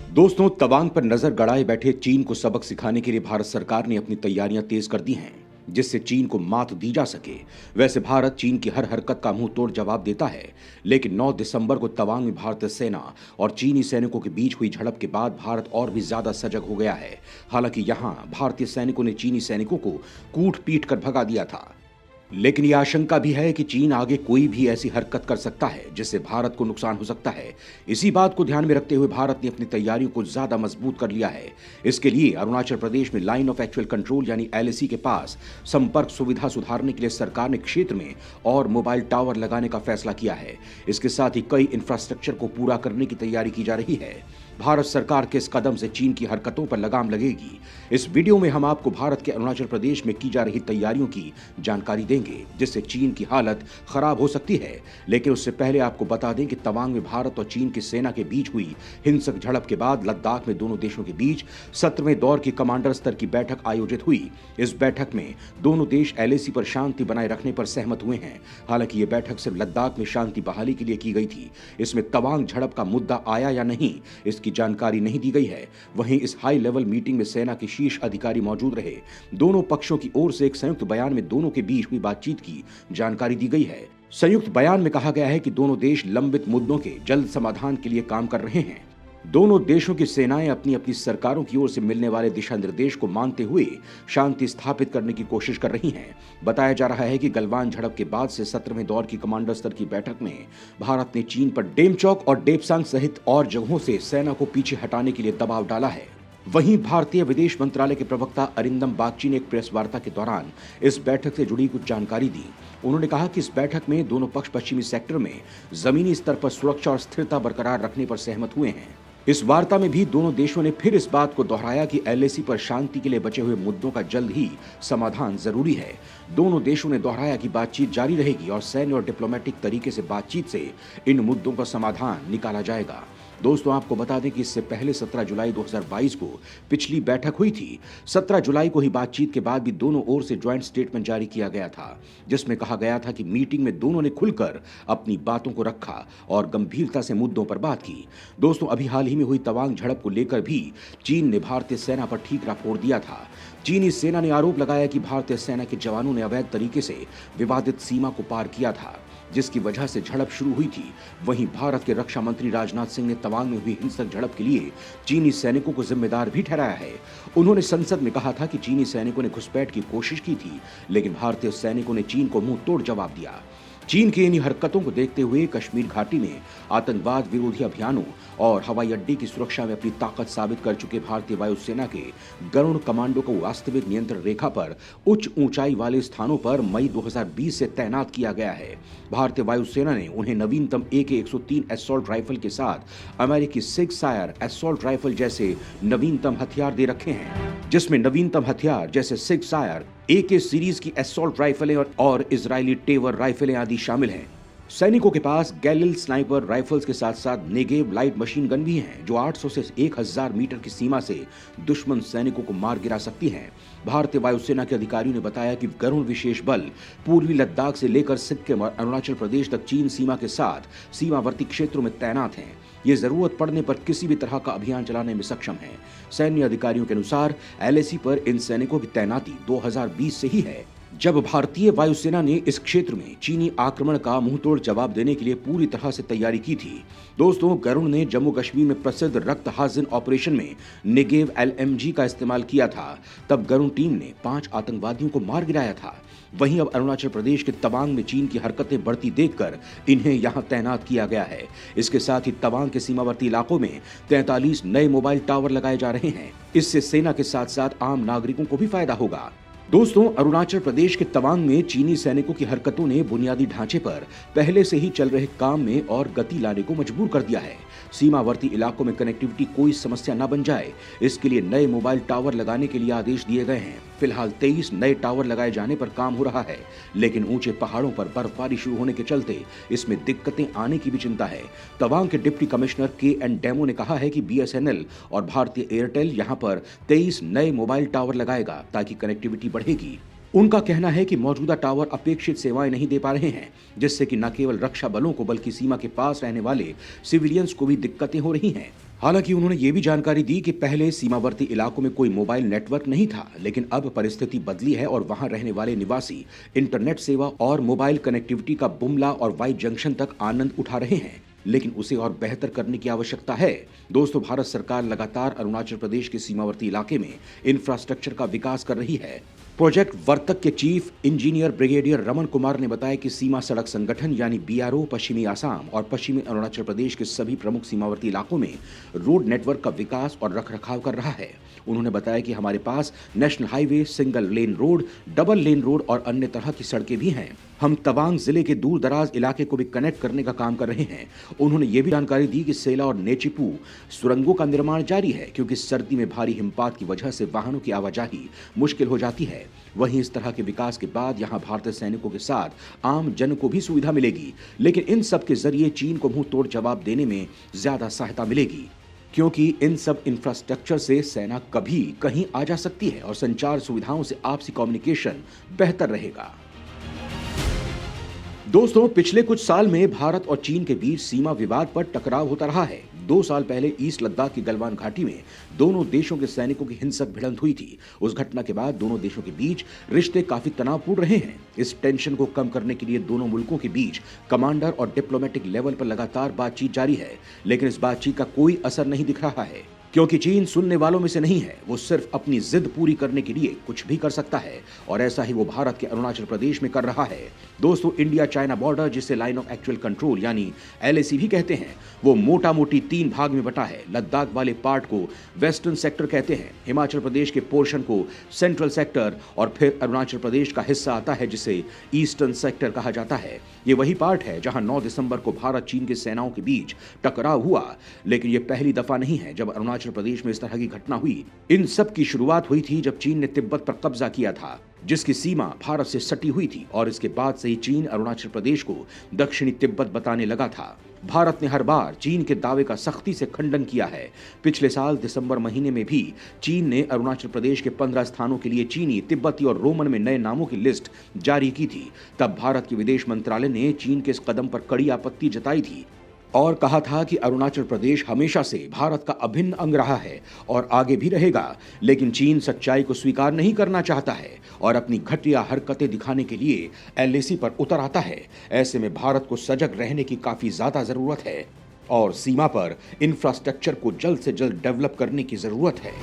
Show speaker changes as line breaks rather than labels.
दोस्तों, तवांग पर नजर गड़ाए बैठे चीन को सबक सिखाने के लिए भारत सरकार ने अपनी तैयारियां तेज कर दी हैं, जिससे चीन को मात दी जा सके। वैसे भारत चीन की हर हरकत का मुंह तोड़ जवाब देता है, लेकिन 9 दिसंबर को तवांग में भारतीय सेना और चीनी सैनिकों के बीच हुई झड़प के बाद भारत और भी ज्यादा सजग हो गया है। हालांकि यहां भारतीय सैनिकों ने चीनी सैनिकों को कूट पीट कर भगा दिया था, लेकिन यह आशंका भी है कि चीन आगे कोई भी ऐसी हरकत कर सकता है जिससे भारत को नुकसान हो सकता है। इसी बात को ध्यान में रखते हुए भारत ने अपनी तैयारियों को ज्यादा मजबूत कर लिया है। इसके लिए अरुणाचल प्रदेश में लाइन ऑफ एक्चुअल कंट्रोल यानी LAC के पास संपर्क सुविधा सुधारने के लिए सरकार ने क्षेत्र में और मोबाइल टावर लगाने का फैसला किया है। इसके साथ ही कई इंफ्रास्ट्रक्चर को पूरा करने की तैयारी की जा रही है। भारत सरकार के इस कदम से चीन की हरकतों पर लगाम लगेगी। इस वीडियो में हम आपको भारत के अरुणाचल प्रदेश में की जा रही तैयारियों की जानकारी देंगे, जिससे चीन की हालत खराब हो सकती है। लेकिन उससे पहले आपको बता दें कि तवांग में भारत और चीन की सेना के बीच हुई हिंसक झड़प के बाद लद्दाख में दोनों देशों के बीच 17वें दौर की कमांडर स्तर की बैठक आयोजित हुई। इस बैठक में दोनों देश LAC पर शांति बनाए रखने पर सहमत हुए हैं। हालांकि ये बैठक सिर्फ लद्दाख में शांति बहाली के लिए की गई थी। इसमें तवांग झड़प का मुद्दा आया या नहीं, इसकी जानकारी नहीं दी गई है। वहीं इस हाई लेवल मीटिंग में सेना के शीर्ष अधिकारी मौजूद रहे। दोनों पक्षों की ओर से एक संयुक्त बयान में दोनों के बीच हुई बातचीत की जानकारी दी गई है। संयुक्त बयान में कहा गया है कि दोनों देश लंबित मुद्दों के जल्द समाधान के लिए काम कर रहे हैं। दोनों देशों की सेनाएं अपनी अपनी सरकारों की ओर से मिलने वाले दिशा निर्देश को मानते हुए शांति स्थापित करने की कोशिश कर रही हैं। बताया जा रहा है कि गलवान झड़प के बाद से 17वें दौर की कमांडर स्तर की बैठक में भारत ने चीन पर डेमचौक और डेपसांग सहित और जगहों से सेना को पीछे हटाने के लिए दबाव डाला है। वहीं भारतीय विदेश मंत्रालय के प्रवक्ता अरिंदम बागची ने एक प्रेस वार्ता के दौरान इस बैठक से जुड़ी कुछ जानकारी दी। उन्होंने कहा कि इस बैठक में दोनों पक्ष पश्चिमी सेक्टर में जमीनी स्तर पर सुरक्षा और स्थिरता बरकरार रखने पर सहमत हुए हैं। इस वार्ता में भी दोनों देशों ने फिर इस बात को दोहराया कि LAC पर शांति के लिए बचे हुए मुद्दों का जल्द ही समाधान जरूरी है। दोनों देशों ने दोहराया कि बातचीत जारी रहेगी और सैन्य और डिप्लोमेटिक तरीके से बातचीत से इन मुद्दों का समाधान निकाला जाएगा। दोस्तों, आपको बता दें कि इससे पहले 17 जुलाई 2022 को पिछली बैठक हुई थी। 17 जुलाई को ही बातचीत के बाद भी दोनों ओर से ज्वाइंट स्टेटमेंट जारी किया गया था, जिसमें कहा गया था कि मीटिंग में दोनों ने खुलकर अपनी बातों को रखा और गंभीरता से मुद्दों पर बात की। दोस्तों, अभी हाल ही में हुई तवांग झड़प को लेकर भी चीन ने भारतीय सेना पर ठीकरा फोड़ दिया था। चीनी सेना ने आरोप लगाया कि भारतीय सेना के जवानों ने अवैध तरीके से विवादित सीमा को पार किया था, जिसकी वजह से झड़प शुरू हुई थी। वहीं भारत के रक्षा मंत्री राजनाथ सिंह ने तवांग में हुई हिंसक झड़प के लिए चीनी सैनिकों को जिम्मेदार भी ठहराया है। उन्होंने संसद में कहा था कि चीनी सैनिकों ने घुसपैठ की कोशिश की थी, लेकिन भारतीय सैनिकों ने चीन को मुंह तोड़ जवाब दिया। चीन की इन हरकतों को देखते हुए कश्मीर घाटी में आतंकवाद विरोधी अभियानों और हवाई अड्डे की सुरक्षा में अपनी ताकत साबित कर चुके भारतीय वायुसेना के गरुण कमांडो को वास्तविक नियंत्रण रेखा पर उच्च ऊंचाई वाले स्थानों पर मई 2020 से तैनात किया गया है। भारतीय वायुसेना ने उन्हें नवीनतम AK-103 असॉल्ट राइफल के साथ अमेरिकी सिक्स सायर असॉल्ट राइफल जैसे नवीनतम हथियार दे रखे हैं, जिसमें नवीनतम हथियार जैसे सिक्स सायर AK सीरीज की असॉल्ट राइफलें और इजरायली टेवर राइफलें आदि शामिल हैं। सैनिकों के पास गैलिल स्नाइपर राइफल्स के साथ साथ नेगेव लाइट मशीन गन भी हैं, जो 800 से 1000 मीटर की सीमा से दुश्मन सैनिकों को मार गिरा सकती हैं। भारतीय वायुसेना के अधिकारियों ने बताया कि गरुण विशेष बल पूर्वी लद्दाख से लेकर सिक्किम और अरुणाचल प्रदेश तक चीन सीमा के साथ सीमावर्ती क्षेत्रों में तैनात हैं। ये जरूरत पड़ने पर किसी भी तरह का अभियान चलाने में सक्षम है। सैन्य अधिकारियों के अनुसार LAC पर इन सैनिकों की तैनाती 2020 से ही है, जब भारतीय वायुसेना ने इस क्षेत्र में चीनी आक्रमण का मुंहतोड़ जवाब देने के लिए पूरी तरह से तैयारी की थी। दोस्तों, गरुण ने जम्मू कश्मीर में प्रसिद्ध रक्त हाजिन ऑपरेशन में नेगेव LMG का इस्तेमाल किया था। तब गरुण टीम ने 5 आतंकवादियों को मार गिराया था। वहीं अब अरुणाचल प्रदेश के तवांग में चीन की हरकतें बढ़ती देखकर इन्हें यहां तैनात किया गया है। इसके साथ ही तवांग के सीमावर्ती इलाकों में 43 नए मोबाइल टावर लगाए जा रहे हैं। इससे सेना के साथ साथ आम नागरिकों को भी फायदा होगा। दोस्तों, अरुणाचल प्रदेश के तवांग में चीनी सैनिकों की हरकतों ने बुनियादी ढांचे पर पहले से ही चल रहे काम में और गति लाने को मजबूर कर दिया है। सीमावर्ती इलाकों में कनेक्टिविटी कोई समस्या न बन जाए, इसके लिए नए मोबाइल टावर लगाने के लिए आदेश दिए गए हैं। फिलहाल 23 नए टावर लगाए जाने पर काम हो रहा है, लेकिन ऊंचे पहाड़ों पर बर्फबारी शुरू होने के चलते इसमें दिक्कतें आने की भी चिंता है। तवांग के डिप्टी कमिश्नर KN डेमो ने कहा है कि BSNL और भारतीय एयरटेल यहां पर 23 नए मोबाइल टावर लगाएगा ताकि कनेक्टिविटी बढ़ेगी। उनका कहना है कि मौजूदा टावर अपेक्षित सेवाएं नहीं दे पा रहे हैं, जिससे कि न केवल रक्षा बलों को बल्कि सीमा के पास रहने वाले सिविलियंस को भी दिक्कतें हो रही हैं। हालांकि उन्होंने ये भी जानकारी दी कि पहले सीमावर्ती इलाकों में कोई मोबाइल नेटवर्क नहीं था, लेकिन अब परिस्थिति बदली है और वहां रहने वाले निवासी इंटरनेट सेवा और मोबाइल कनेक्टिविटी का बुमला और वाई जंक्शन तक आनंद उठा रहे हैं, लेकिन उसे और बेहतर करने की आवश्यकता है। दोस्तों, भारत सरकार लगातार अरुणाचल प्रदेश के सीमावर्ती इलाके में इंफ्रास्ट्रक्चर का विकास कर रही है। प्रोजेक्ट वर्तक के chief engineer brigadier Raman Kumar ने बताया कि सीमा सड़क संगठन यानी बीआरओ पश्चिमी आसाम और पश्चिमी अरुणाचल प्रदेश के सभी प्रमुख सीमावर्ती इलाकों में रोड नेटवर्क का विकास और रखरखाव कर रहा है। उन्होंने बताया कि हमारे पास national highway, single lane road, double lane road और अन्य तरह की सड़कें भी हैं। हम तवांग जिले के दूर दराज इलाके को भी कनेक्ट करने का काम कर रहे हैं। उन्होंने ये भी जानकारी दी कि सेला और नेचिपू सुरंगों का निर्माण जारी है, क्योंकि सर्दी में भारी हिमपात की वजह से वाहनों की आवाजाही मुश्किल हो जाती है। वहीं इस तरह के विकास के बाद यहां भारतीय सैनिकों के साथ आम जन को भी सुविधा मिलेगी, लेकिन इन सब के जरिए चीन को मुंह तोड़ जवाब देने में ज्यादा सहायता मिलेगी, क्योंकि इन सब इंफ्रास्ट्रक्चर से सेना कभी कहीं आ जा सकती है और संचार सुविधाओं से आपसी कम्युनिकेशन बेहतर रहेगा। दोस्तों, पिछले कुछ साल में भारत और चीन के बीच सीमा विवाद पर टकराव होता रहा है। 2 साल पहले ईस्ट लद्दाख की गलवान घाटी में दोनों देशों के सैनिकों की हिंसक भिड़ंत हुई थी। उस घटना के बाद दोनों देशों के बीच रिश्ते काफी तनावपूर्ण रहे हैं। इस टेंशन को कम करने के लिए दोनों मुल्कों के बीच कमांडर और डिप्लोमेटिक लेवल पर लगातार बातचीत जारी है, लेकिन इस बातचीत का कोई असर नहीं दिख रहा है, क्योंकि चीन सुनने वालों में से नहीं है। वो सिर्फ अपनी जिद पूरी करने के लिए कुछ भी कर सकता है, और ऐसा ही वो भारत के अरुणाचल प्रदेश में कर रहा है। दोस्तों, इंडिया चाइना बॉर्डर, जिसे लाइन ऑफ एक्चुअल कंट्रोल यानी एलएसी भी कहते हैं, वो मोटा मोटी 3 भाग में बटा है। लद्दाख वाले पार्ट को वेस्टर्न सेक्टर कहते हैं, हिमाचल प्रदेश के पोर्शन को सेंट्रल सेक्टर, और फिर अरुणाचल प्रदेश का हिस्सा आता है जिसे ईस्टर्न सेक्टर कहा जाता है। ये वही पार्ट है जहां 9 दिसंबर को भारत चीन के सेनाओं के बीच टकराव हुआ, लेकिन ये पहली दफा नहीं है जब अरुणाचल प्रदेश में इस तरह की घटना हुई। इन सब की शुरुआत हुई थी जब चीन ने तिब्बत पर कब्जा किया था, जिसकी सीमा भारत से सटी हुई थी, और इसके बाद से ही चीन अरुणाचल प्रदेश को दक्षिणी तिब्बत बताने लगा था। भारत ने हर बार चीन के दावे का सख्ती से खंडन किया है। पिछले साल दिसंबर महीने में भी चीन ने अरुणाचल प्रदेश के 15 स्थानों के लिए चीनी, तिब्बती और रोमन में नए नामों की लिस्ट जारी की थी। तब भारत के विदेश मंत्रालय ने चीन के इस कदम पर कड़ी आपत्ति जताई थी और कहा था कि अरुणाचल प्रदेश हमेशा से भारत का अभिन्न अंग रहा है और आगे भी रहेगा, लेकिन चीन सच्चाई को स्वीकार नहीं करना चाहता है और अपनी घटिया हरकतें दिखाने के लिए एलएसी पर उतर आता है। ऐसे में भारत को सजग रहने की काफी ज्यादा जरूरत है और सीमा पर इंफ्रास्ट्रक्चर को जल्द से जल्द डेवलप करने की जरूरत है।